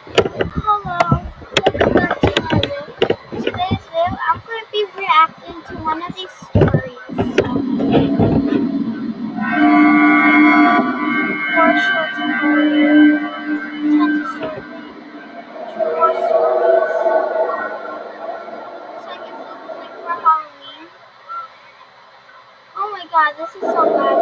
Hello, welcome back to my video. In today's video, I'm going to be reacting to one of these stories. More short stories. Tons of stories. True more stories. So I guess this is like for Halloween. Oh my god, this is so bad.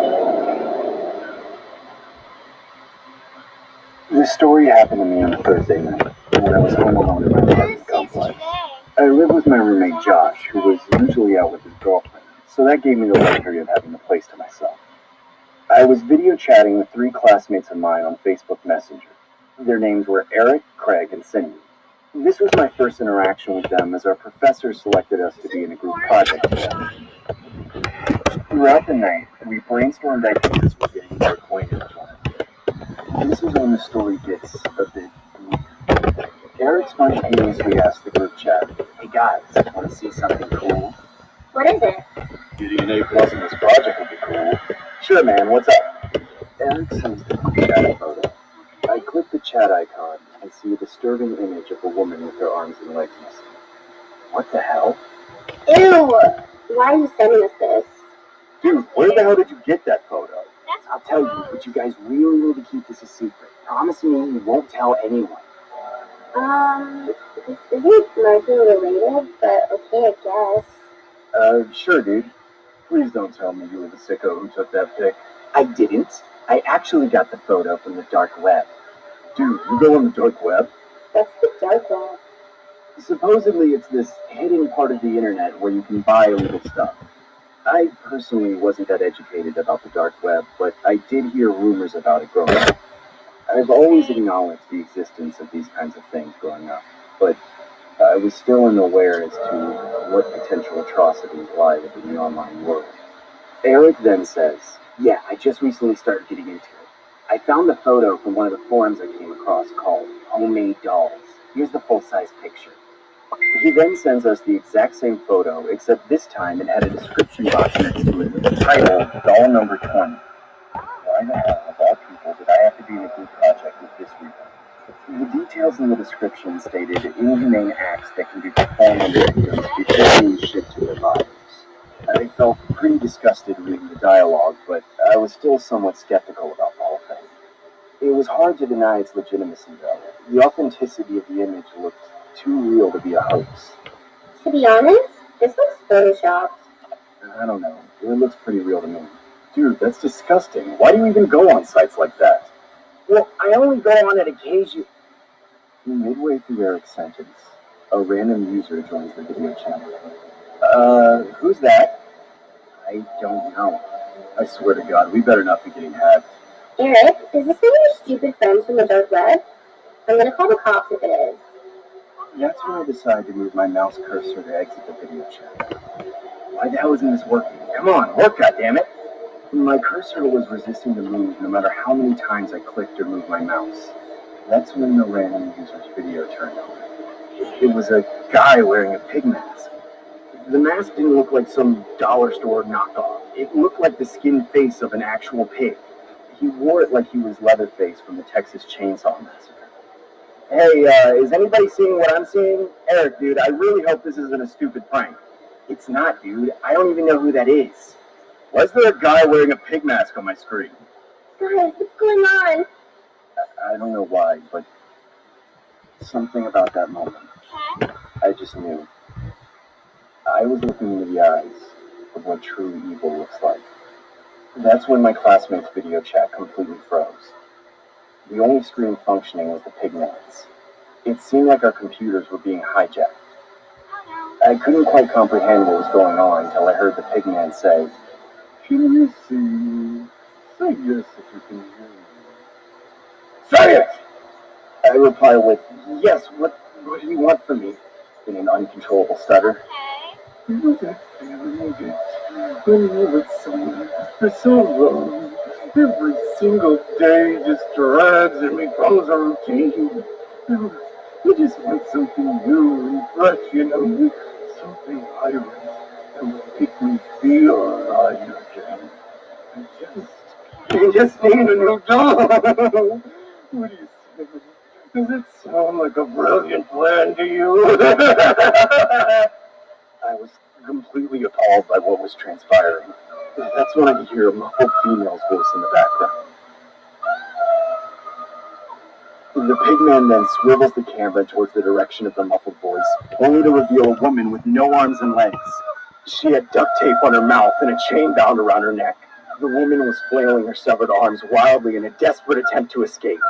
This story happened to me on a Thursday night when I was home alone in my apartment complex. I lived with my roommate Josh, who was usually out with his girlfriend, so that gave me the luxury of having the place to myself. I was video chatting with 3 classmates of mine on Facebook Messenger. Their names were Eric, Craig, and Cindy. This was my first interaction with them as our professor selected us to be in a group project together. Throughout the night, we brainstormed ideas for getting more acquainted with one another. This is when the story gets a bit weird. Eric spontaneously asked the group chat, "Hey guys, want to see something cool?" What is it? "Getting an A+ in this project would be cool." "Sure man, what's up?" Eric sends the group chat photo. I click the chat icon and see a disturbing image of a woman with her arms and legs missing. What the hell? Ew! Why are you sending us this? Dude, where the hell did you get that photo? I'll tell you, but you guys really need to keep this a secret. Promise me you won't tell anyone. This isn't marketing related, but okay, I guess. Sure, dude. Please don't tell me you were the sicko who took that pic. I didn't. I actually got the photo from the dark web. Dude, you go on the dark web? What's the dark web? Supposedly it's this hidden part of the internet where you can buy illegal stuff. I personally wasn't that educated about the dark web, but I did hear rumors about it growing up. I've always acknowledged the existence of these kinds of things growing up, but I was still unaware as to what potential atrocities lie within the online world. Eric then says, "Yeah, I just recently started getting into it. I found the photo from one of the forums I came across called Homemade Dolls. Here's the full-size picture." He then sends us the exact same photo, except this time it had a description box next to it with the title, Doll Number 20. Why the hell, of all people, did I have to be in a group project with this reason? The details in the description stated inhumane acts that can be performed on the victims before being shipped to their bodies. I felt pretty disgusted reading the dialogue, but I was still somewhat skeptical about the whole thing. It was hard to deny its legitimacy, though. The authenticity of the image looked too real to be a hoax. To be honest, this looks photoshopped. I don't know. It looks pretty real to me. Dude, that's disgusting. Why do you even go on sites like that? Well, I only go on it occasionally. Midway through Eric's sentence, a random user joins the video channel. Who's that? I don't know. I swear to God, we better not be getting hacked. Eric, is this one of your stupid friends from the dark web? I'm gonna call the cops if it is. That's when I decided to move my mouse cursor to exit the video chat. Why the hell isn't this working? Come on, work, goddammit! My cursor was resisting the move no matter how many times I clicked or moved my mouse. That's when the random user's video turned on. It was a guy wearing a pig mask. The mask didn't look like some dollar store knockoff. It looked like the skinned face of an actual pig. He wore it like he was Leatherface from the Texas Chainsaw Massacre. Hey, is anybody seeing what I'm seeing? Eric, dude, I really hope this isn't a stupid prank. It's not, dude. I don't even know who that is. Why is there a guy wearing a pig mask on my screen? Guys, what's going on? I don't know why, but something about that moment. I just knew. I was looking into the eyes of what true evil looks like. That's when my classmate's video chat completely froze. The only screen functioning was the pigman's. It seemed like our computers were being hijacked. I couldn't quite comprehend what was going on until I heard the pigman say, "Can you see me? Say yes if you can hear me." "Say it!" I replied with, "Yes, what do you want from me?" in an uncontrollable stutter. You know that feeling you get when you're with someone for so long. Every single day just drags and becomes a routine. You just want something new and fresh, something vibrant that will make me feel alive again. I just need a new doll. What do you say? Does it sound like a brilliant plan to you? I was completely appalled by what was transpiring. That's when I hear a muffled female's voice in the background. The pigman then swivels the camera towards the direction of the muffled voice, only to reveal a woman with no arms and legs. She had duct tape on her mouth and a chain bound around her neck. The woman was flailing her severed arms wildly in a desperate attempt to escape.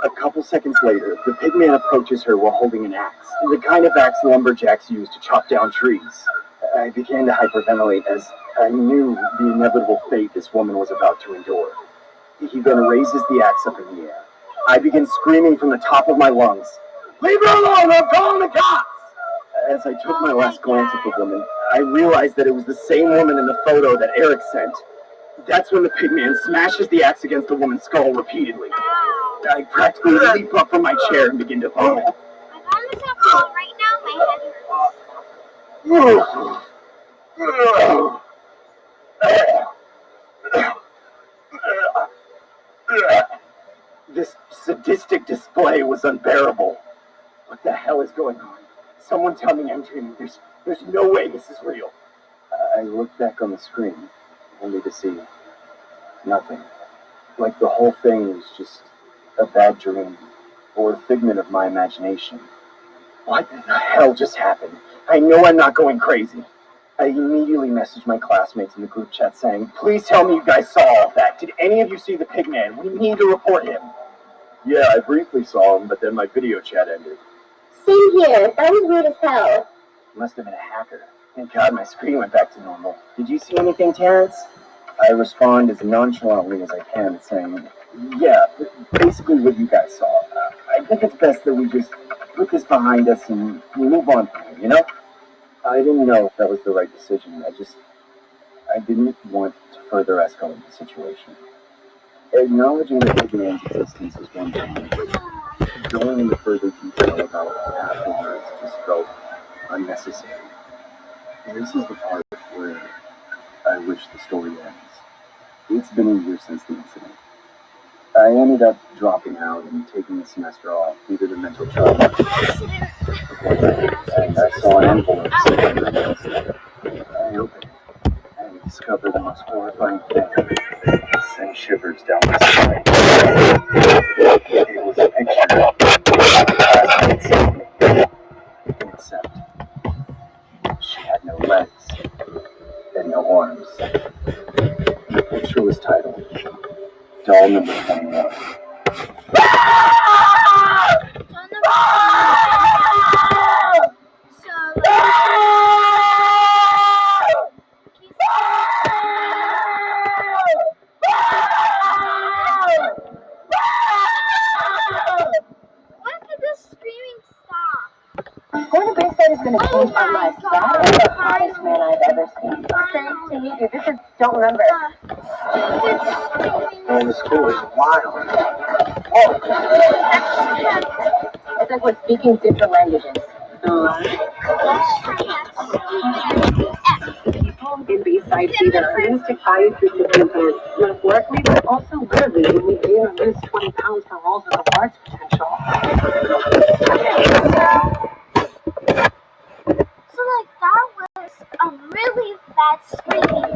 A couple seconds later, the pigman approaches her while holding an axe, the kind of axe lumberjacks use to chop down trees. I began to hyperventilate as I knew the inevitable fate this woman was about to endure. He then raises the axe up in the air. I begin screaming from the top of my lungs, "Leave her alone, I'm calling the cops!" As I took my last glance at the woman, I realized that it was the same woman in the photo that Eric sent. That's when the pigman smashes the axe against the woman's skull repeatedly. I practically leap up from my chair and begin to vomit. My arm is up right now, my head hurts. This sadistic display was unbearable. What the hell is going on? Someone tell me I'm dreaming. There's no way this is real. I looked back on the screen, only to see nothing. Like the whole thing was just a bad dream, or a figment of my imagination. What the hell just happened? I know I'm not going crazy. I immediately messaged my classmates in the group chat saying, "Please tell me you guys saw all of that. Did any of you see the pigman? We need to report him." Yeah, I briefly saw him, but then my video chat ended. Same here. That was weird as hell. Must have been a hacker. Thank God my screen went back to normal. Did you see anything, Terrence? I respond as nonchalantly as I can, saying, "Yeah, basically what you guys saw. I think it's best that we just put this behind us and move on from it, you know?" I didn't know if that was the right decision. I didn't want to further escalate the situation. Acknowledging the pigman's existence is one thing, but going into further detail about it afterwards just felt unnecessary. This is the part where I wish the story ends. It's been a year since the incident. I ended up dropping out and taking the semester off due to the mental trauma. And I saw an envelope sitting in the mail. I opened it and discovered the most horrifying thing. It sent shivers down my spine. It was a picture of my classmate's Sydney, except she had no legs and no arms. The picture was titled Doll Number 21. When did this screaming stop? Going to Bayside is going to change my life. That is the hottest man I've ever seen. Okay, to meet you. This is, don't remember. Man, the school is wild. It's like we're speaking different languages. People in Bayside theater are going to stick by you through thick and thin, metaphorically, but also literally when we aim to lose 20 pounds for roles with a large potential. So like that was a really bad screaming.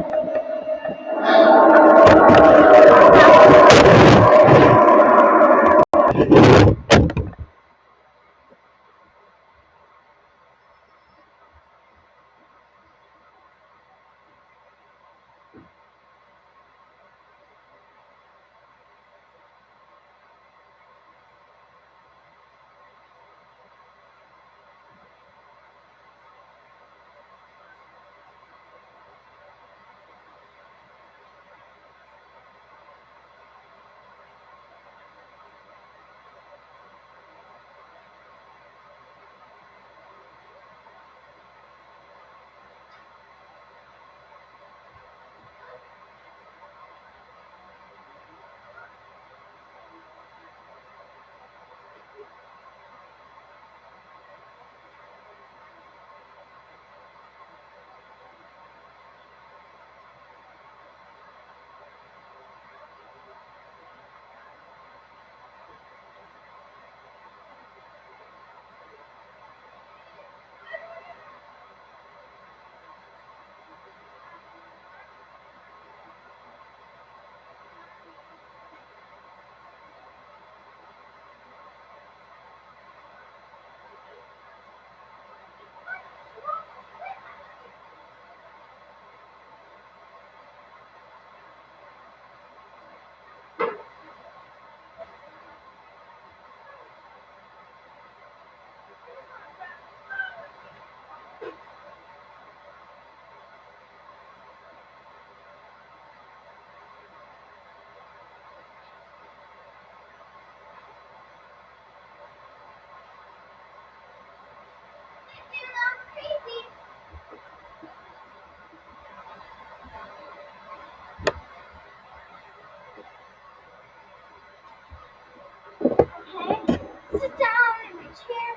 here.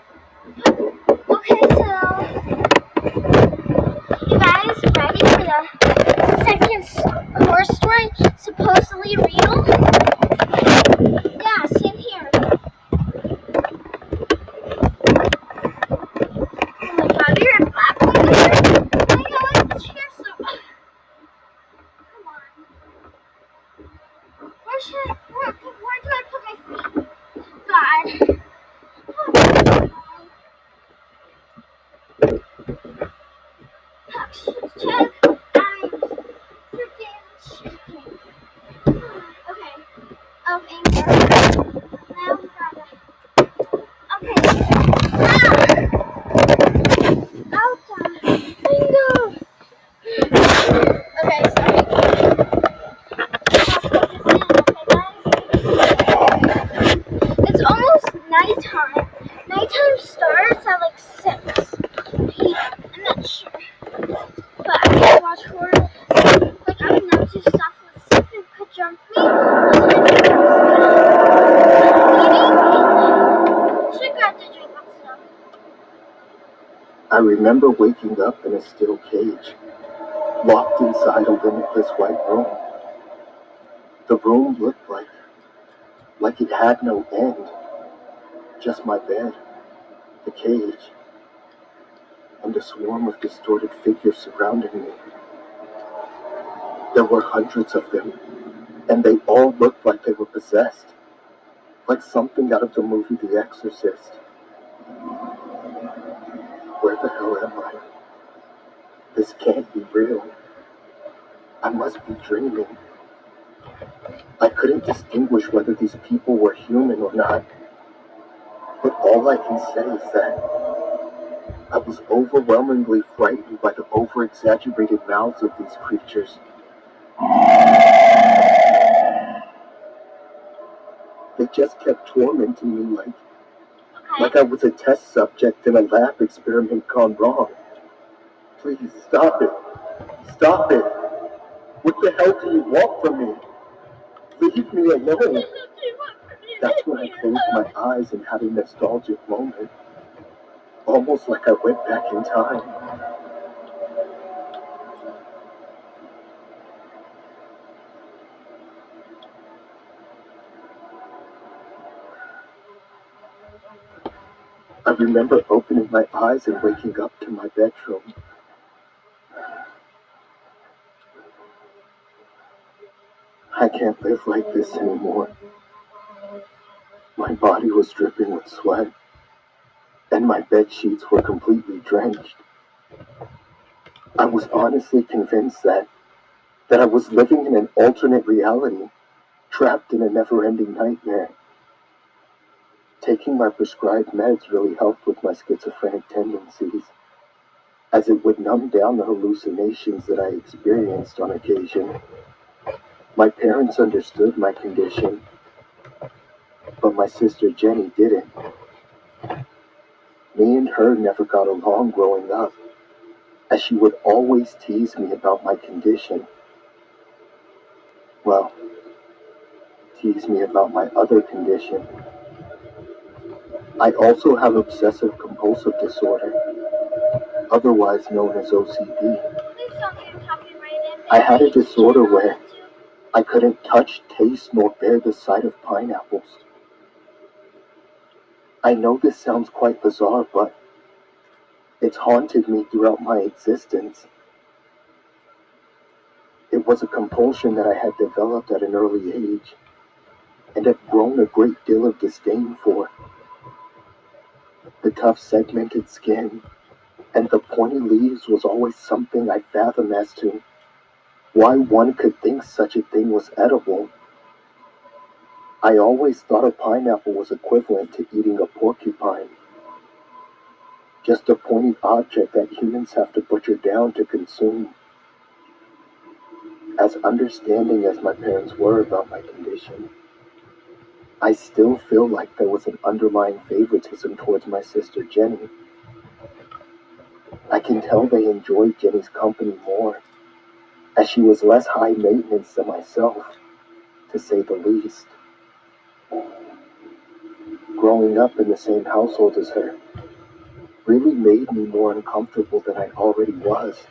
Okay, so you guys ready for the second horror story? Supposedly real? Yeah, same here. Oh my god, you're in black over there? Oh my god, why is the chair so... Come on. Where do I put my feet? God. Oh, check. I'm freaking checking. Okay. Of anger. Now we gotta. Okay. Ah! Out. Bingo. Okay, sorry. It's almost nighttime. Nighttime starts at like 6 p.m. I'm not sure. But I can watch horror. Like, I'm not too soft with stuff and could jump me. Should I grab the drink and stuff? I remember waking up in a steel cage, locked inside a limitless white room. The room looked like it had no end, just my bed, the cage, and a swarm of distorted figures surrounding me. There were hundreds of them, and they all looked like they were possessed, like something out of the movie The Exorcist. Where the hell am I? This can't be real. I must be dreaming. I couldn't distinguish whether these people were human or not, but all I can say is that I was overwhelmingly frightened by the over-exaggerated mouths of these creatures. They just kept tormenting me like I was a test subject in a lab experiment gone wrong. Please, stop it. Stop it. What the hell do you want from me? Leave me alone. That's when I closed my eyes and had a nostalgic moment. Almost like I went back in time. I remember opening my eyes and waking up to my bedroom. I can't live like this anymore. My body was dripping with sweat, and my bed sheets were completely drenched. I was honestly convinced that I was living in an alternate reality, trapped in a never-ending nightmare. Taking my prescribed meds really helped with my schizophrenic tendencies, as it would numb down the hallucinations that I experienced on occasion. My parents understood my condition, but my sister Jenny didn't. Me and her never got along growing up, as she would always tease me about my condition. Well, tease me about my other condition. I also have obsessive compulsive disorder, otherwise known as OCD. I had a disorder where I couldn't touch, taste, nor bear the sight of pineapples. I know this sounds quite bizarre, but it's haunted me throughout my existence. It was a compulsion that I had developed at an early age, and have grown a great deal of disdain for. The tough segmented skin and the pointy leaves was always something I fathomed as to why one could think such a thing was edible. I always thought a pineapple was equivalent to eating a porcupine, just a pointy object that humans have to butcher down to consume. As understanding as my parents were about my condition, I still feel like there was an underlying favoritism towards my sister Jenny. I can tell they enjoyed Jenny's company more, as she was less high maintenance than myself, to say the least. Growing up in the same household as her really made me more uncomfortable than I already was.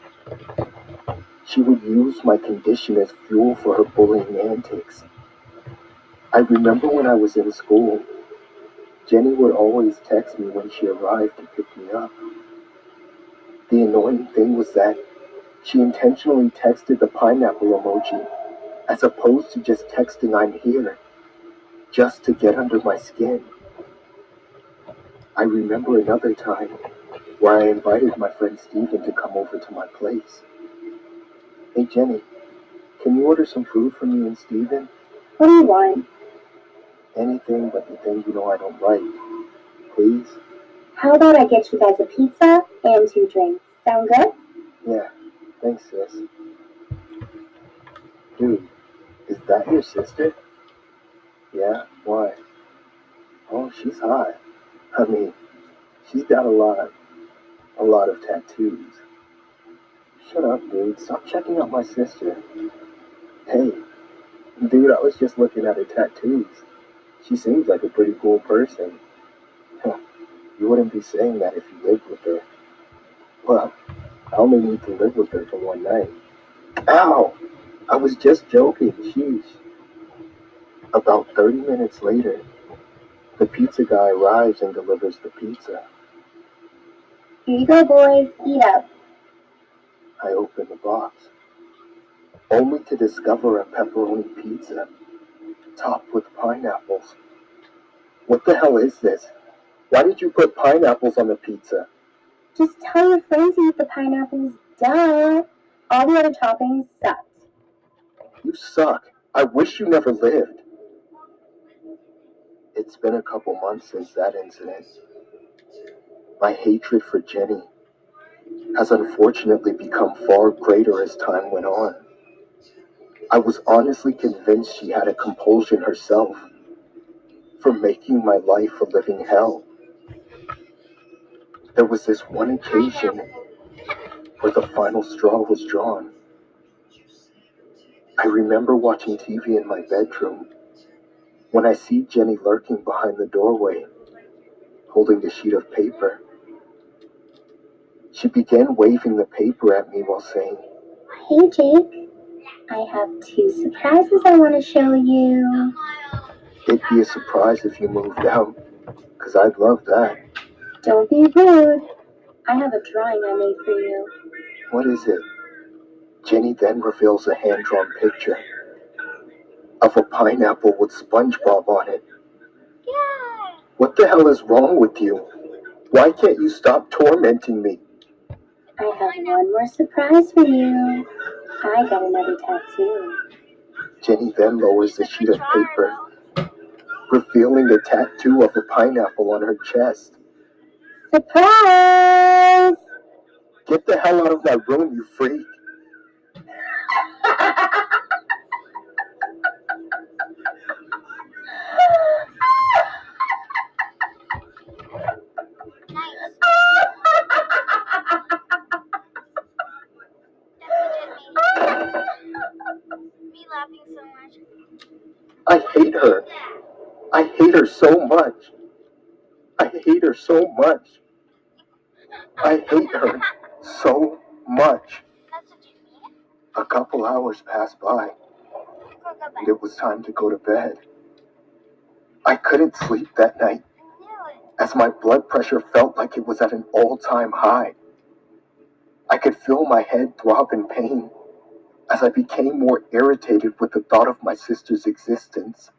She would use my condition as fuel for her bullying antics. I remember when I was in school, Jenny would always text me when she arrived to pick me up. The annoying thing was that she intentionally texted the pineapple emoji as opposed to just texting "I'm here," just to get under my skin. I remember another time where I invited my friend Steven to come over to my place. "Hey Jenny, can you order some food for me and Steven?" What do you want? "Anything but the thing you know I don't like. Please?" How about I get you guys a pizza and 2 drinks? Sound good? "Yeah, thanks sis." "Dude, is that your sister?" "Yeah, why?" "Oh, she's hot. I mean, she's got a lot of tattoos." "Shut up, dude. Stop checking out my sister." "Hey, dude, I was just looking at her tattoos. She seems like a pretty cool person." "Huh, you wouldn't be saying that if you lived with her." "Well, I only need to live with her for one night." "Ow! I was just joking. Sheesh." About 30 minutes later, the pizza guy arrives and delivers the pizza. Here you go, boys. Eat up. I open the box, only to discover a pepperoni pizza, topped with pineapples. "What the hell is this? Why did you put pineapples on the pizza?" Just tell your friends to eat the pineapples. Duh. All the other toppings sucked. "You suck. I wish you never lived." It's been a couple months since that incident. My hatred for Jenny has unfortunately become far greater as time went on. I was honestly convinced she had a compulsion herself for making my life a living hell. There was this one occasion where the final straw was drawn. I remember watching TV in my bedroom when I see Jenny lurking behind the doorway, holding a sheet of paper. She began waving the paper at me while saying, Hey, Jake. I have 2 surprises I want to show you. "It'd be a surprise if you moved out, 'cause I'd love that." Don't be rude. I have a drawing I made for you. "What is it?" Jenny then reveals a hand-drawn picture of a pineapple with SpongeBob on it. Yeah. "What the hell is wrong with you? Why can't you stop tormenting me?" I have one more surprise for you. I got another tattoo. Jenny then lowers the sheet of paper, revealing a tattoo of a pineapple on her chest. Surprise! "Get the hell out of my room, you freak." Me laughing so much. I hate her. I hate her so much. I hate her so much. I hate her so much. That's what you mean? A couple hours passed by, and it was time to go to bed. I couldn't sleep that night, as my blood pressure felt like it was at an all-time high. I could feel my head throb in pain as I became more irritated with the thought of my sister's existence.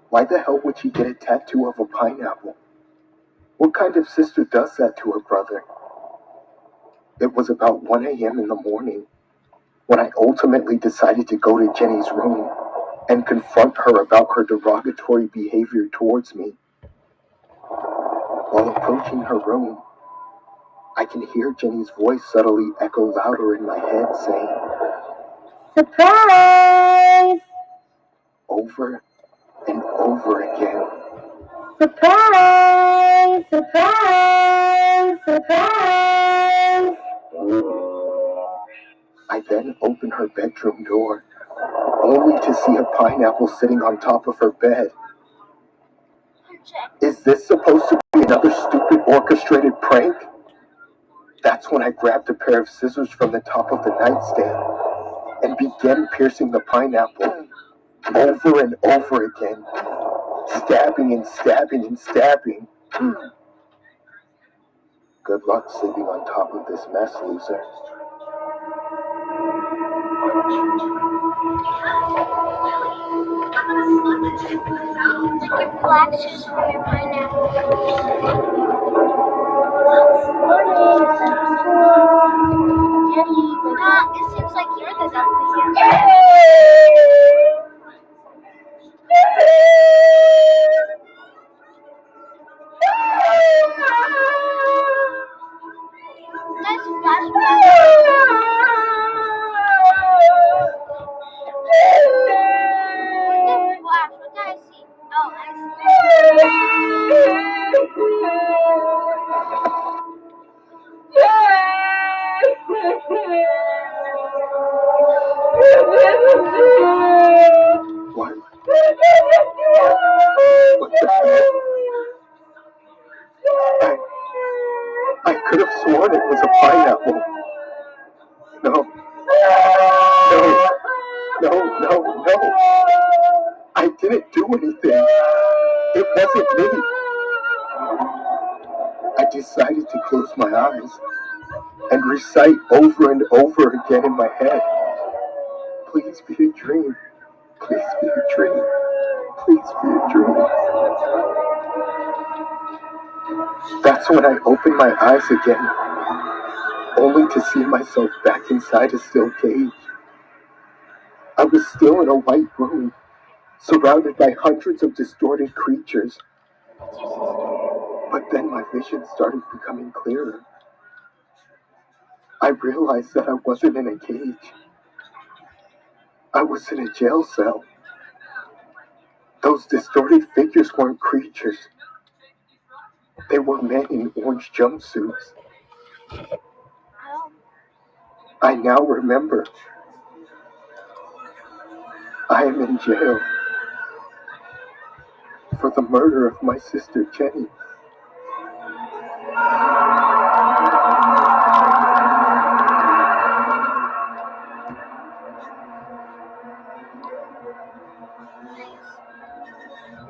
Why the hell would she get a tattoo of a pineapple? What kind of sister does that to her brother? It was about 1 a.m. in the morning when I ultimately decided to go to Jenny's room and confront her about her derogatory behavior towards me. While approaching her room, I can hear Jenny's voice subtly echo louder in my head saying, Surprise! over and over again. Surprise! Surprise! Surprise! I then open her bedroom door, only to see a pineapple sitting on top of her bed. Is this supposed to be another stupid orchestrated prank? That's when I grabbed a pair of scissors from the top of the nightstand and began piercing the pineapple over and over again, stabbing and stabbing and stabbing. Good luck sleeping on top of this mess, loser. Like your black shoes from your pineapple. Daddy, it seems like you're the duck. Nice flashback. What did I see? Oh, I What? What the heck? I could have sworn it was a pineapple. No. No. I didn't do anything. It wasn't me. I decided to close my eyes and recite over and over again in my head, please be a dream. Please be a dream. Please be a dream. That's when I opened my eyes again, only to see myself back inside a steel cage. I was still in a white room, surrounded by hundreds of distorted creatures. But then my vision started becoming clearer. I realized that I wasn't in a cage. I was in a jail cell. Those distorted figures weren't creatures. They were men in orange jumpsuits. I now remember. I am in jail for the murder of my sister Jenny.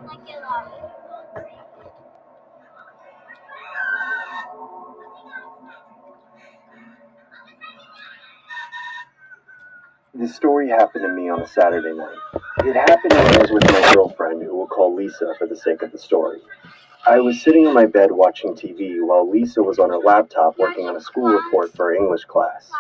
like it all. This story happened to me on a Saturday night. It happened when I was with my girlfriend, who we'll call Lisa for the sake of the story. I was sitting in my bed watching TV while Lisa was on her laptop working on a school report for her English class.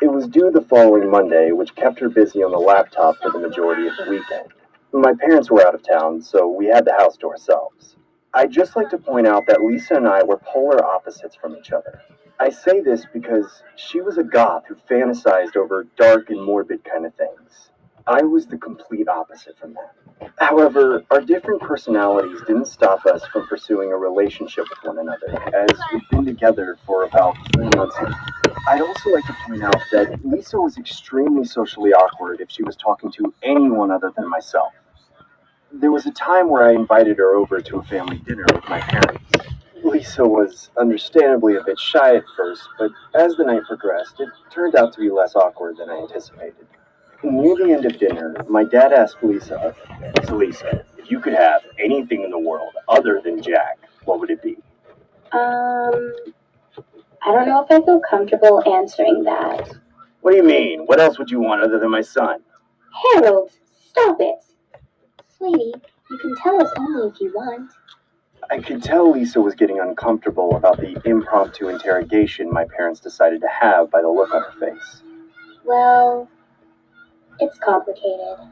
It was due the following Monday, which kept her busy on the laptop for the majority of the weekend. My parents were out of town, so we had the house to ourselves. I'd just like to point out that Lisa and I were polar opposites from each other. I say this because she was a goth who fantasized over dark and morbid kind of things. I was the complete opposite from that. However, our different personalities didn't stop us from pursuing a relationship with one another, as we've been together for about 3 months now. I'd also like to point out that Lisa was extremely socially awkward if she was talking to anyone other than myself. There was a time where I invited her over to a family dinner with my parents. Lisa was understandably a bit shy at first, but as the night progressed, it turned out to be less awkward than I anticipated. Near the end of dinner, my dad asked Lisa, "So Lisa, if you could have anything in the world other than Jack, what would it be?" I don't know if I feel comfortable answering that. "What do you mean? What else would you want other than my son?" Harold, stop it. Sweetie, you can tell us only if you want. I could tell Lisa was getting uncomfortable about the impromptu interrogation my parents decided to have by the look on her face. Well, it's complicated.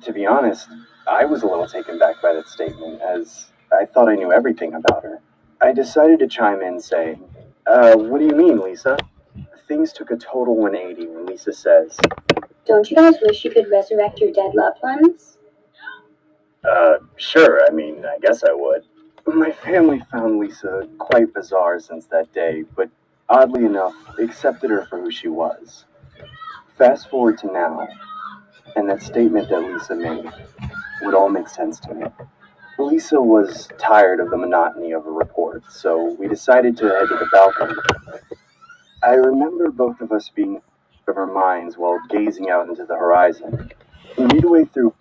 To be honest, I was a little taken back by that statement, as I thought I knew everything about her. I decided to chime in saying, what do you mean, Lisa?" Things took a total 180 when Lisa says, Don't you guys wish you could resurrect your dead loved ones? Sure, I guess I would. My family found Lisa quite bizarre since that day, but oddly enough, accepted her for who she was. Fast forward to now, and that statement that Lisa made would all make sense to me. Lisa was tired of the monotony of her report, so we decided to head to the balcony. I remember both of us being of our minds while gazing out into the horizon. Midway through,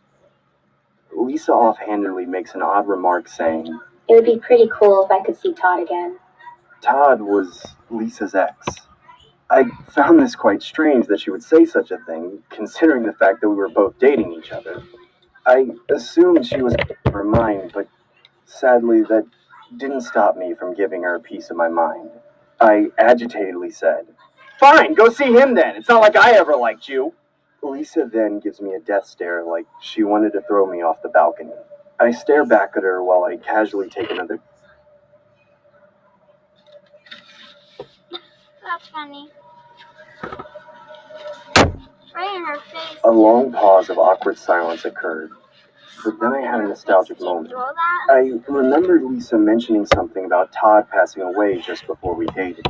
Lisa offhandedly makes an odd remark saying, It would be pretty cool if I could see Todd again. Todd was Lisa's ex. I found this quite strange that she would say such a thing, considering the fact that we were both dating each other. I assumed she was in her mind, but sadly, that didn't stop me from giving her a piece of my mind. I agitatedly said, Fine, go see him then. It's not like I ever liked you. Lisa then gives me a death stare like she wanted to throw me off the balcony. I stare back at her while I casually take another. That's funny. Right in her face. A long pause of awkward silence occurred, but then I had a nostalgic moment. I remembered Lisa mentioning something about Todd passing away just before we dated.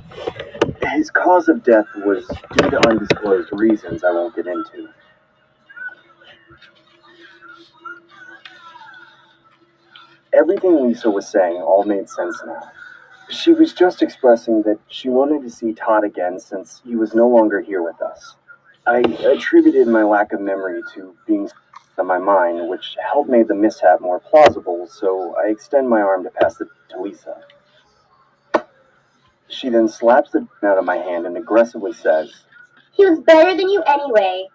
His cause of death was due to undisclosed reasons I won't get into. Everything Lisa was saying all made sense now. She was just expressing that she wanted to see Todd again since he was no longer here with us. I attributed my lack of memory to being on my mind, which helped make the mishap more plausible, so I extend my arm to pass it to Lisa. She then slaps the out of my hand and aggressively says, He was better than you anyway.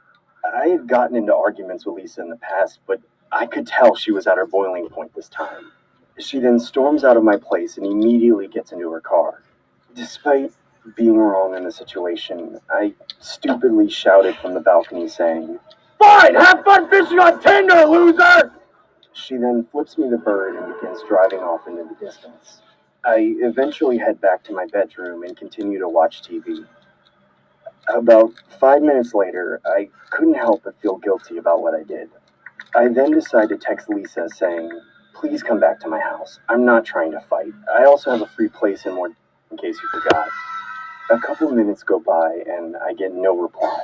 I had gotten into arguments with Lisa in the past, but I could tell she was at her boiling point this time. She then storms out of my place and immediately gets into her car. Despite being wrong in the situation, I stupidly shouted from the balcony saying, Fine, have fun fishing on Tinder, loser! She then flips me the bird and begins driving off into the distance. I eventually head back to my bedroom and continue to watch TV. About 5 minutes later, I couldn't help but feel guilty about what I did. I then decide to text Lisa saying, Please come back to my house. I'm not trying to fight. I also have a free place in case you forgot. A couple minutes go by and I get no reply.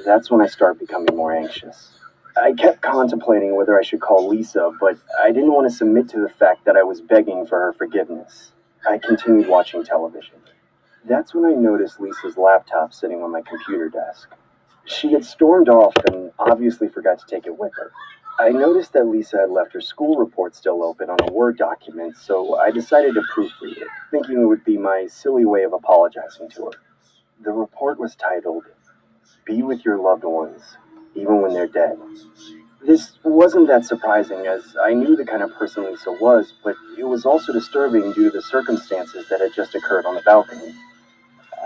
That's when I start becoming more anxious. I kept contemplating whether I should call Lisa, but I didn't want to submit to the fact that I was begging for her forgiveness. I continued watching television. That's when I noticed Lisa's laptop sitting on my computer desk. She had stormed off and obviously forgot to take it with her. I noticed that Lisa had left her school report still open on a Word document, so I decided to proofread it, thinking it would be my silly way of apologizing to her. The report was titled, Be with your loved ones, even when they're dead. This wasn't that surprising, as I knew the kind of person Lisa was, but it was also disturbing due to the circumstances that had just occurred on the balcony.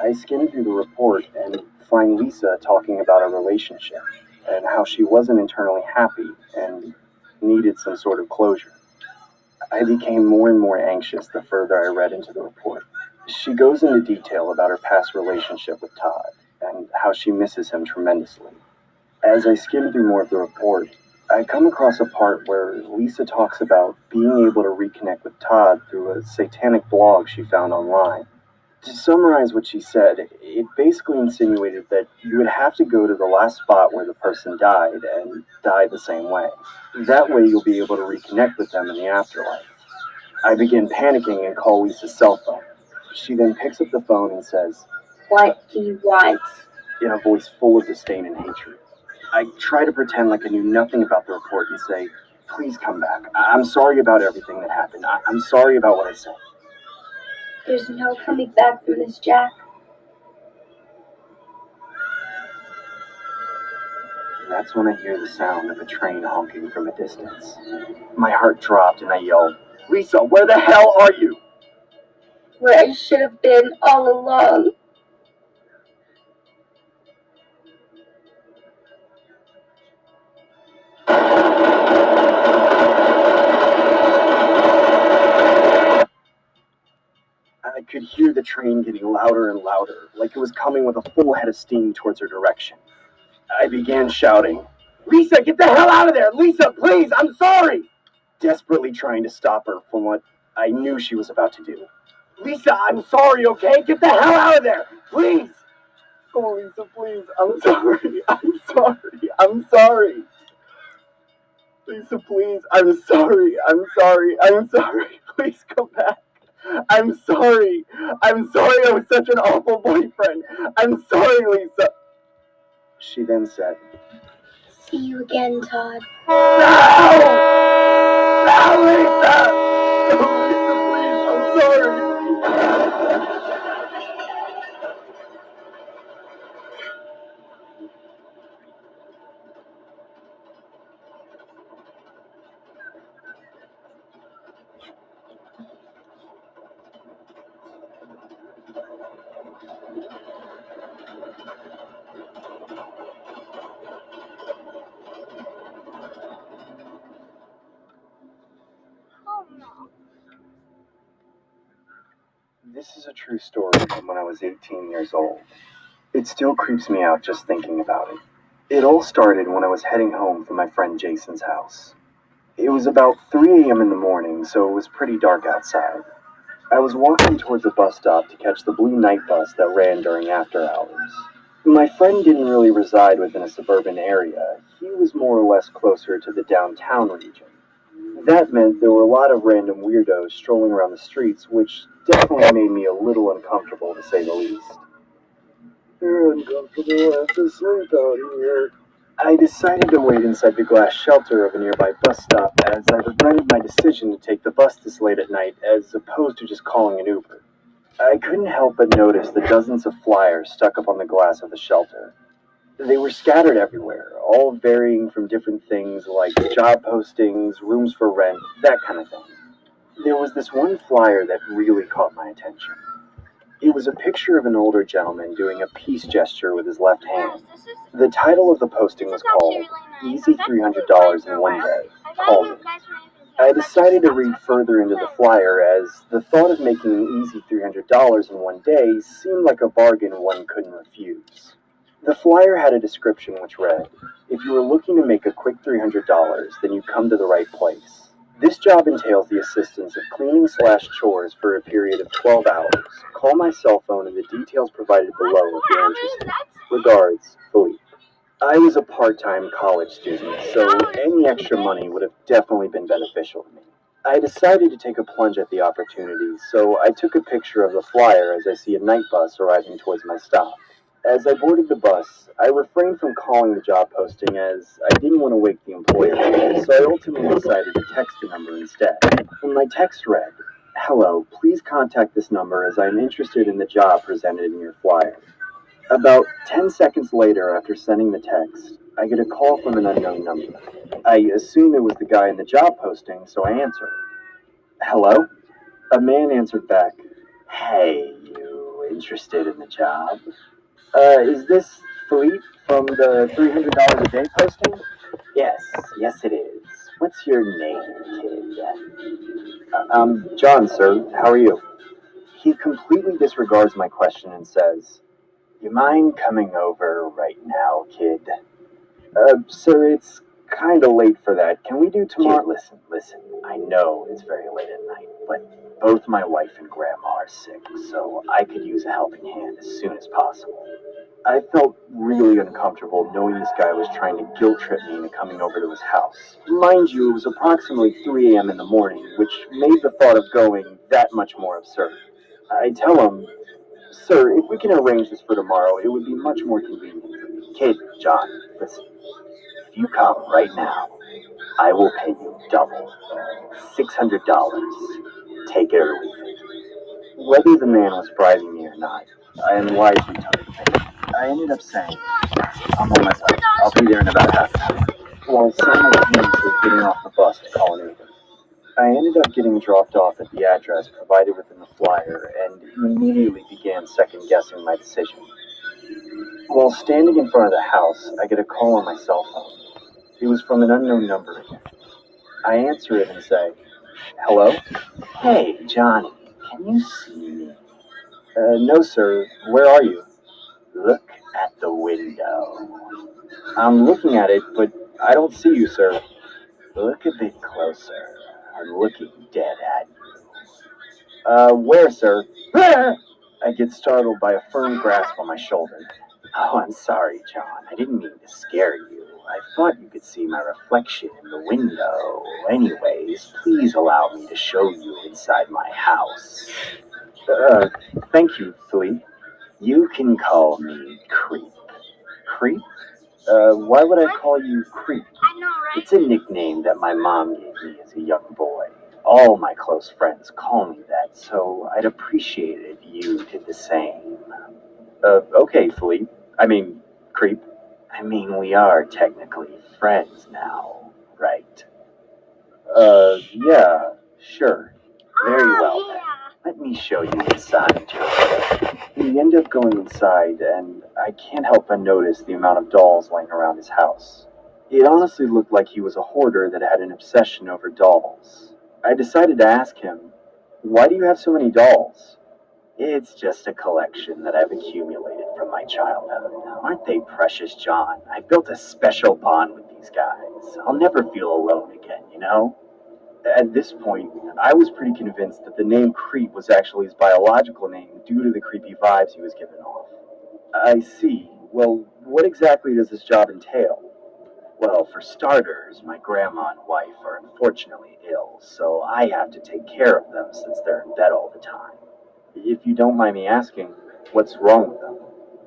I skimmed through the report and find Lisa talking about a relationship and how she wasn't internally happy and needed some sort of closure. I became more and more anxious the further I read into the report. She goes into detail about her past relationship with Todd and how she misses him tremendously. As I skim through more of the report, I come across a part where Lisa talks about being able to reconnect with Todd through a satanic blog she found online. To summarize what she said, it basically insinuated that you would have to go to the last spot where the person died and die the same way. That way you'll be able to reconnect with them in the afterlife. I begin panicking and call Lisa's cell phone. She then picks up the phone and says, What do you want? in a voice full of disdain and hatred. I try to pretend like I knew nothing about the report and say, Please come back. I'm sorry about everything that happened. I'm sorry about what I said. There's no coming back from this, Jack. That's when I hear the sound of a train honking from a distance. My heart dropped and I yelled, Lisa, where the hell are you? Where I should have been all along. I could hear the train getting louder and louder, like it was coming with a full head of steam towards her direction. I began shouting, Lisa, get the hell out of there! Lisa, please, I'm sorry! Desperately trying to stop her from what I knew she was about to do. Lisa, I'm sorry, okay? Get the hell out of there! Please! Oh, Lisa, please, I'm sorry. I'm sorry. I'm sorry. Lisa, please. I'm sorry. I'm sorry. I'm sorry. Please come back. I'm sorry. I'm sorry I was such an awful boyfriend. I'm sorry, Lisa. She then said, See you again, Todd. No! No, Lisa! No, Lisa, please. I'm sorry. Oh no. This is a true story from when I was 18 years old. It still creeps me out just thinking about it. It all started when I was heading home from my friend Jason's house. It was about 3 a.m. in the morning, so it was pretty dark outside. I was walking towards a bus stop to catch the blue night bus that ran during after hours. My friend didn't really reside within a suburban area. He was more or less closer to the downtown region. That meant there were a lot of random weirdos strolling around the streets, which definitely made me a little uncomfortable to say the least. You're uncomfortable. I have to sleep out here. I decided to wait inside the glass shelter of a nearby bus stop as I regretted my decision to take the bus this late at night as opposed to just calling an Uber. I couldn't help but notice the dozens of flyers stuck up on the glass of the shelter. They were scattered everywhere, all varying from different things like job postings, rooms for rent, that kind of thing. There was this one flyer that really caught my attention. It was a picture of an older gentleman doing a peace gesture with his left hand. Yes, this is. The title of the posting This was is actually called really nice. Easy I've $300 for a in one while. day. I Call got me. you guys for anything here, I but just decided to stop read talking. further into the There. flyer as the thought of making an easy $300 in one day seemed like a bargain one couldn't refuse. The flyer had a description which read, if you are looking to make a quick $300, then you come to the right place. This job entails the assistance of cleaning/chores for a period of 12 hours. Call my cell phone and the details provided below if you're interested. Regards, Philippe. I was a part-time college student, so any extra money would have definitely been beneficial to me. I decided to take a plunge at the opportunity, so I took a picture of the flyer as I see a night bus arriving towards my stop. As I boarded the bus, I refrained from calling the job posting as I didn't want to wake the employer, so I ultimately decided to text the number instead. My text read, hello, please contact this number as I am interested in the job presented in your flyer. About 10 seconds later, after sending the text, I get a call from an unknown number. I assume it was the guy in the job posting, so I answer. Hello? A man answered back, hey, you interested in the job? Is this Philippe from the $300 a day posting? Yes it is. What's your name, kid? I'm John, sir. How are you? He completely disregards my question and says, you mind coming over right now, kid? Sir, it's kinda late for that. Can we do tomorrow? Kid, listen. I know it's very late at night, but both my wife and grandma are sick, so I could use a helping hand as soon as possible. I felt really uncomfortable knowing this guy was trying to guilt trip me into coming over to his house. Mind you, it was approximately 3 a.m. in the morning, which made the thought of going that much more absurd. I tell him, sir, if we can arrange this for tomorrow, it would be much more convenient for me. Kid, John, listen, if you come right now, I will pay you double. $600. Take it or leave it. Whether the man was bribing me or not, I unwisely took it. I ended up saying, I'm on my way. I'll be there in about half an hour. While simultaneously getting off the bus to call an Uber. I ended up getting dropped off at the address provided within the flyer and immediately began second guessing my decision. While standing in front of the house, I get a call on my cell phone. It was from an unknown number again. I answer it and say, hello? Hey, Johnny, can you see me? No, sir. Where are you? Look at the window. I'm looking at it, but I don't see you, sir. Look a bit closer. I'm looking dead at you. Where, sir? I get startled by a firm grasp on my shoulder. Oh, I'm sorry, John. I didn't mean to scare you. I thought you could see my reflection in the window. Anyways, please allow me to show you inside my house. Uh, Thank you, Philippe. You can call me Creep. Creep? Why would I call you Creep? I know, right? It's a nickname that my mom gave me as a young boy. All my close friends call me that, so I'd appreciate it if you did the same. Okay, Philippe. Creep. We are technically friends now, right? Yeah, sure. Very well then. Let me show you inside. We end up going inside, and I can't help but notice the amount of dolls laying around his house. It honestly looked like he was a hoarder that had an obsession over dolls. I decided to ask him, "Why do you have so many dolls?" "It's just a collection that I've accumulated from my childhood. Aren't they precious, John? I built a special bond with these guys. I'll never feel alone again, you know?" At this point, I was pretty convinced that the name Creep was actually his biological name due to the creepy vibes he was giving off. I see. Well, what exactly does this job entail? Well, for starters, my grandma and wife are unfortunately ill, so I have to take care of them since they're in bed all the time. If you don't mind me asking, what's wrong with them?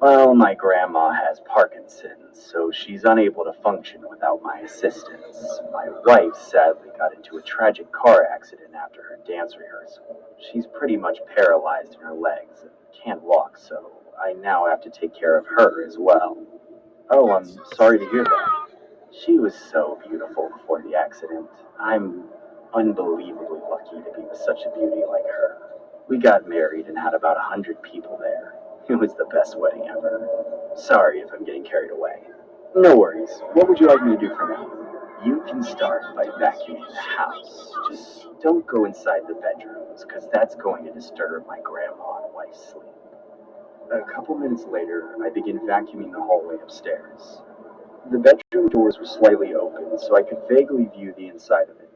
Well, my grandma has Parkinson's, so she's unable to function without my assistance. My wife sadly got into a tragic car accident after her dance rehearsal. She's pretty much paralyzed in her legs and can't walk, so I now have to take care of her as well. Oh, I'm sorry to hear that. She was so beautiful before the accident. I'm unbelievably lucky to be with such a beauty like her. We got married and had about 100 people there. It was the best wedding ever. Sorry if I'm getting carried away. No worries. What would you like me to do for now? You can start by vacuuming the house. Just don't go inside the bedrooms, because that's going to disturb my grandma and wife's sleep. A couple minutes later, I begin vacuuming the hallway upstairs. The bedroom doors were slightly open, so I could vaguely view the inside of it.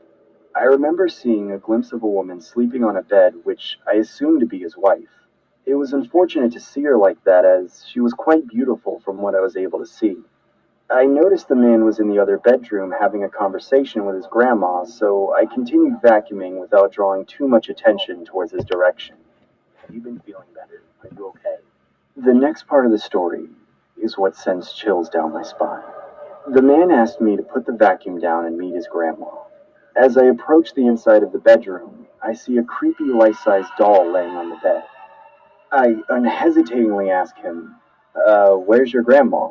I remember seeing a glimpse of a woman sleeping on a bed, which I assumed to be his wife. It was unfortunate to see her like that, as she was quite beautiful from what I was able to see. I noticed the man was in the other bedroom having a conversation with his grandma, so I continued vacuuming without drawing too much attention towards his direction. Have you been feeling better? Are you okay? The next part of the story is what sends chills down my spine. The man asked me to put the vacuum down and meet his grandma. As I approach the inside of the bedroom, I see a creepy life-size doll laying on the bed. I unhesitatingly ask him, where's your grandma?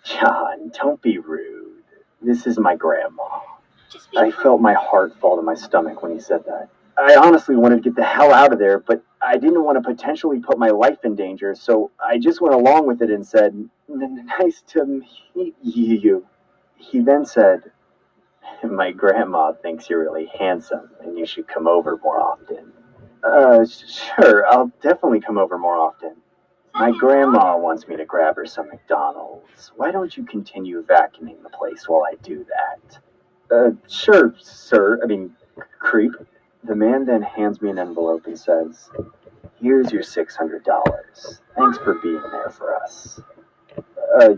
John, don't be rude. This is my grandma. I felt my heart fall to my stomach when he said that. I honestly wanted to get the hell out of there, but I didn't want to potentially put my life in danger, so I just went along with it and said, Nice to meet you." He then said, "My grandma thinks you're really handsome and you should come over more often." Sure, I'll definitely come over more often. My grandma wants me to grab her some McDonald's. Why don't you continue vacuuming the place while I do that? Sure, sir. Creep. The man then hands me an envelope and says, "Here's your $600. Thanks for being there for us."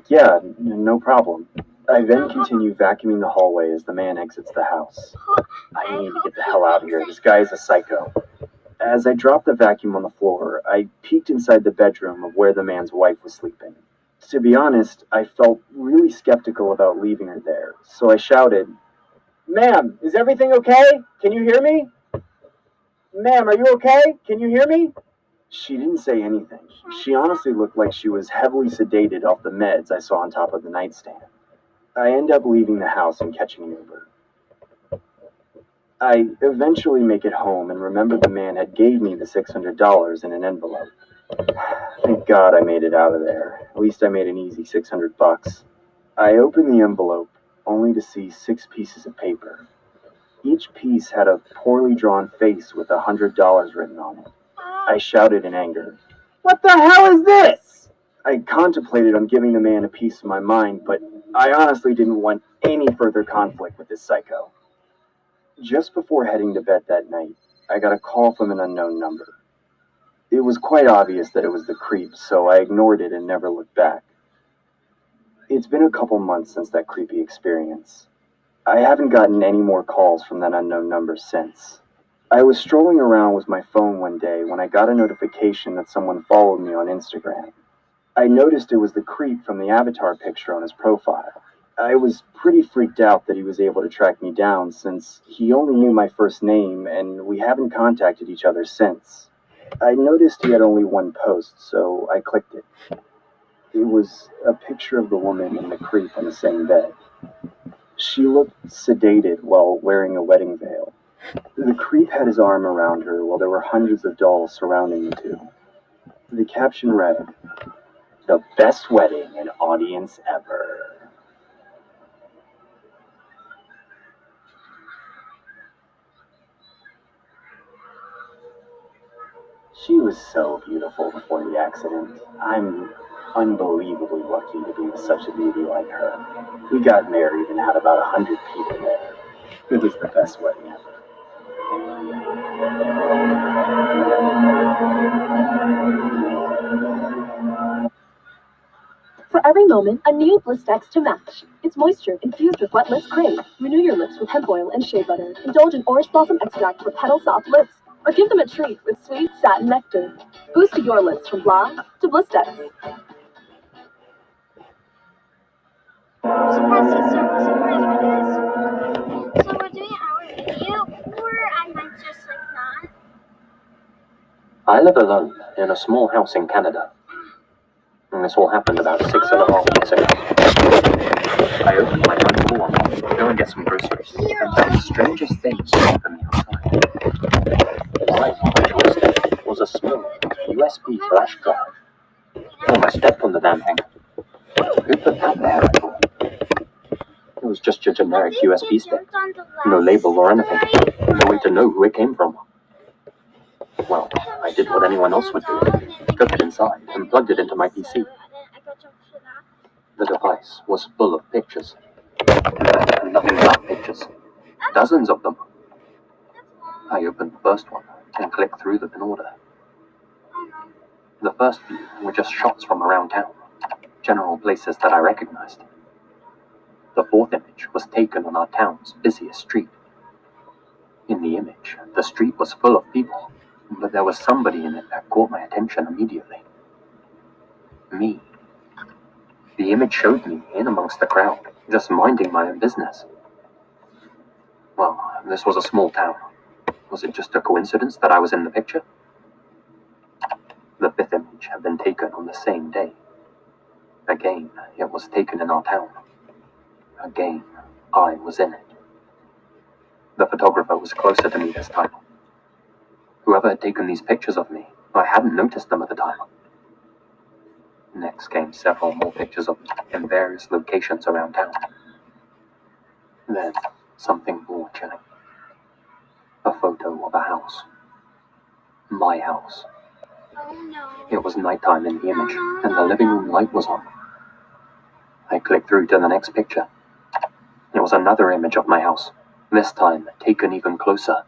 Yeah, no problem. I then continue vacuuming the hallway as the man exits the house. I need to get the hell out of here. This guy is a psycho. As I dropped the vacuum on the floor, I peeked inside the bedroom of where the man's wife was sleeping. To be honest, I felt really skeptical about leaving her there, so I shouted, "Ma'am, is everything okay? Can you hear me? Ma'am, are you okay? Can you hear me?" She didn't say anything. She honestly looked like she was heavily sedated off the meds I saw on top of the nightstand. I end up leaving the house and catching an Uber. I eventually make it home and remember the man had gave me the $600 in an envelope. Thank God I made it out of there. At least I made an easy $600. I opened the envelope only to see 6 pieces of paper. Each piece had a poorly drawn face with $100 written on it. I shouted in anger, "What the hell is this?" I contemplated on giving the man a piece of my mind, but I honestly didn't want any further conflict with this psycho. Just before heading to bed that night, I got a call from an unknown number. It was quite obvious that it was the creep, so I ignored it and never looked back. It's been a couple months since that creepy experience. I haven't gotten any more calls from that unknown number since. I was strolling around with my phone one day when I got a notification that someone followed me on Instagram. I noticed it was the creep from the avatar picture on his profile. I was pretty freaked out that he was able to track me down since he only knew my first name and we haven't contacted each other since. I noticed he had only one post, so I clicked it. It was a picture of the woman and the creep in the same bed. She looked sedated while wearing a wedding veil. The creep had his arm around her while there were hundreds of dolls surrounding the two. The caption read, "The best wedding an audience ever." She was so beautiful before the accident. I'm unbelievably lucky to be with such a beauty like her. We got married and had about 100 people there. It was the best wedding ever. For every moment, a new Blistex to match. It's moisture infused with what lips crave. Renew your lips with hemp oil and shea butter. Indulge in orange blossom extract for petal soft lips. Or give them a treat with sweet satin nectar. Boost your lips from blah to Blistex. I'm surprised he's so surprised with this. So we're doing our video, or I might just not. I live alone in a small house in Canada. And this all happened about 6.5 years ago. I opened my front door to go and get some groceries, and found the strangest thing for me outside. Right on my doorstep was a small USB flash drive. Almost stepped on the damn thing. Who put that there? I thought. It was just your generic USB stick. No label or anything. No way to know who it came from. Well, I did what anyone else would do. Took it inside and plugged it into my PC. The device was full of pictures. Nothing but pictures. Dozens of them. I opened the first one and clicked through them in order. The first few were just shots from around town. General places that I recognized. The fourth image was taken on our town's busiest street. In the image, the street was full of people, but there was somebody in it that caught my attention immediately. Me. The image showed me in amongst the crowd, just minding my own business. Well, this was a small town. Was it just a coincidence that I was in the picture? The fifth image had been taken on the same day. Again, it was taken in our town. Again, I was in it. The photographer was closer to me this time. Whoever had taken these pictures of me, I hadn't noticed them at the time. Next came several more pictures of me in various locations around town. Then, something more chilling. A photo of a house. My house. Oh no. It was nighttime in the image, and the living room light was on. I clicked through to the next picture. It was another image of my house, this time taken even closer.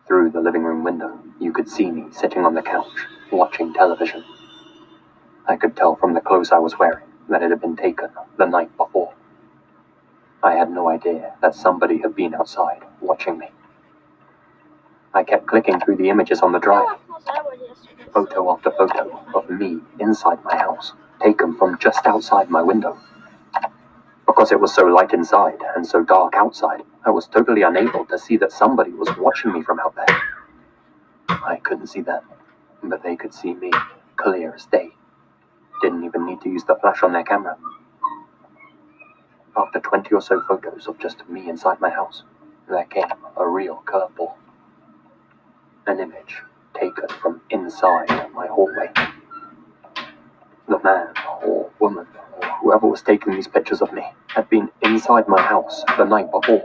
Through the living room window, you could see me sitting on the couch, watching television. I could tell from the clothes I was wearing that it had been taken the night before. I had no idea that somebody had been outside watching me. I kept clicking through the images on the drive. Photo after photo of me inside my house, taken from just outside my window. Because it was so light inside and so dark outside, I was totally unable to see that somebody was watching me from out there. I couldn't see them, but they could see me, clear as day. Didn't even need to use the flash on their camera. After 20 or so photos of just me inside my house, there came a real curveball. An image taken from inside my hallway. The man or woman or whoever was taking these pictures of me had been inside my house the night before.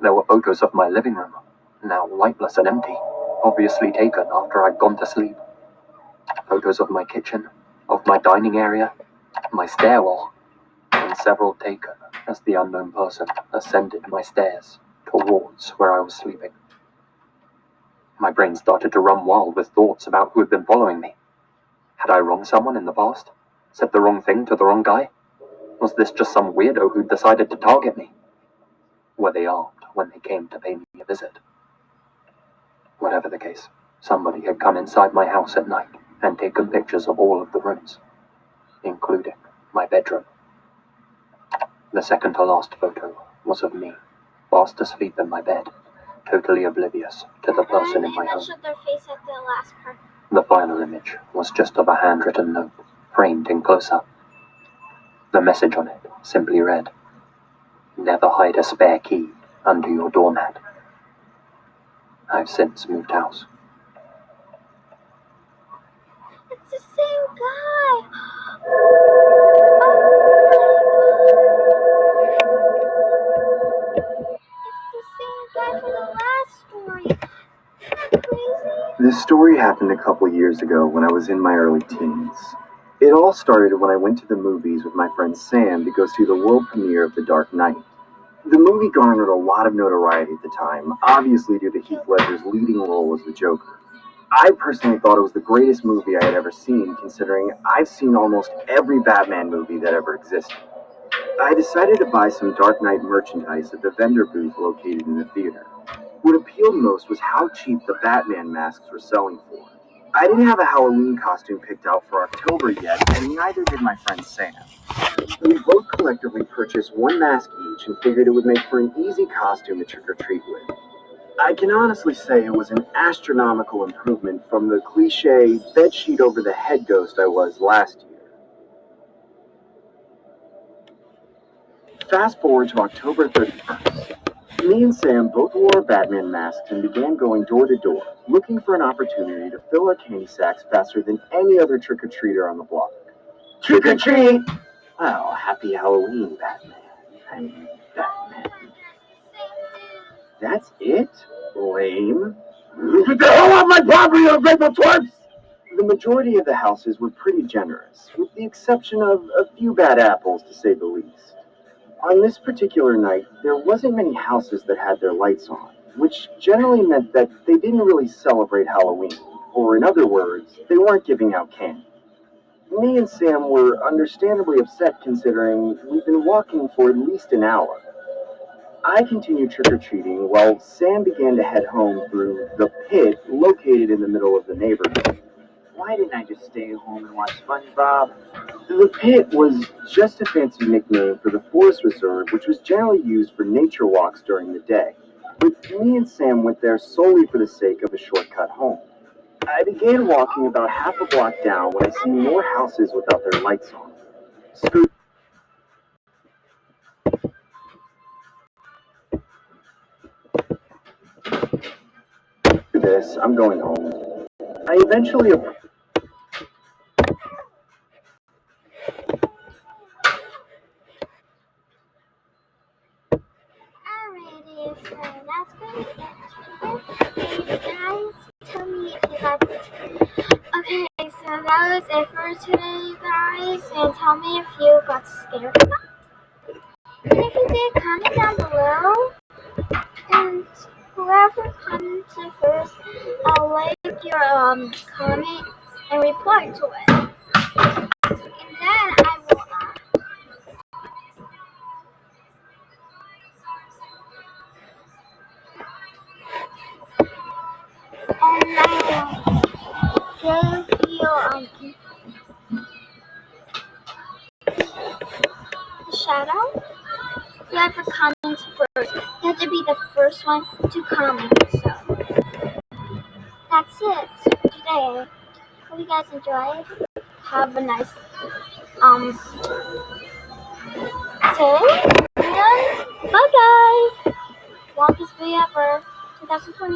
There were photos of my living room, now lightless and empty, obviously taken after I'd gone to sleep. Photos of my kitchen, of my dining area, my stairwell, and several taken as the unknown person ascended my stairs towards where I was sleeping. My brain started to run wild with thoughts about who had been following me. Had I wronged someone in the past? Said the wrong thing to the wrong guy? Was this just some weirdo who decided to target me? Were they armed when they came to pay me a visit? Whatever the case, somebody had come inside my house at night and taken pictures of all of the rooms, including my bedroom. The second to last photo was of me, fast asleep in my bed, totally oblivious to the person in my home. Showed their face at the last part. The final image was just of a handwritten note, framed in close-up. The message on it simply read, "Never hide a spare key under your doormat." I've since moved house. It's the same guy. It's the same guy from the last story. Isn't that crazy? This story happened a couple years ago when I was in my early teens. It all started when I went to the movies with my friend Sam to go see the world premiere of The Dark Knight. The movie garnered a lot of notoriety at the time, obviously due to Heath Ledger's leading role as the Joker. I personally thought it was the greatest movie I had ever seen, considering I've seen almost every Batman movie that ever existed. I decided to buy some Dark Knight merchandise at the vendor booth located in the theater. What appealed most was how cheap the Batman masks were selling for. I didn't have a Halloween costume picked out for October yet, and neither did my friend Sam. We both collectively purchased one mask each and figured it would make for an easy costume to trick-or-treat with. I can honestly say it was an astronomical improvement from the cliche bedsheet over the head ghost I was last year. Fast forward to October 31st. Me and Sam both wore our Batman masks and began going door to door, looking for an opportunity to fill our candy sacks faster than any other trick-or-treater on the block. Trick-or-treat! Well, happy Halloween, Batman. I mean, Batman. That's it? Lame. Get the hell off my property, you ungrateful twerps! The majority of the houses were pretty generous, with the exception of a few bad apples, to say the least. On this particular night, there wasn't many houses that had their lights on, which generally meant that they didn't really celebrate Halloween, or in other words, they weren't giving out candy. Me and Sam were understandably upset considering we'd been walking for at least an hour. I continued trick-or-treating while Sam began to head home through the pit located in the middle of the neighborhood. Why didn't I just stay home and watch SpongeBob? The pit was just a fancy nickname for the forest reserve, which was generally used for nature walks during the day. But me and Sam went there solely for the sake of a shortcut home. I began walking about half a block down when I see more houses without their lights on. Screw this, I'm going home. I eventually Alrighty, so that's going to it. Please, guys, tell me if you got this. Okay, so that was it for today, guys. And tell me if you got scared or not. And if you did, comment down below. And whoever commented first, I'll like your comment and reply to it. And then I will give you a shout out. Whoever comments first, you have to be the first one to comment. So that's it for today. Hope you guys enjoyed. Have a nice day. And bye guys. Longest video ever, 2020.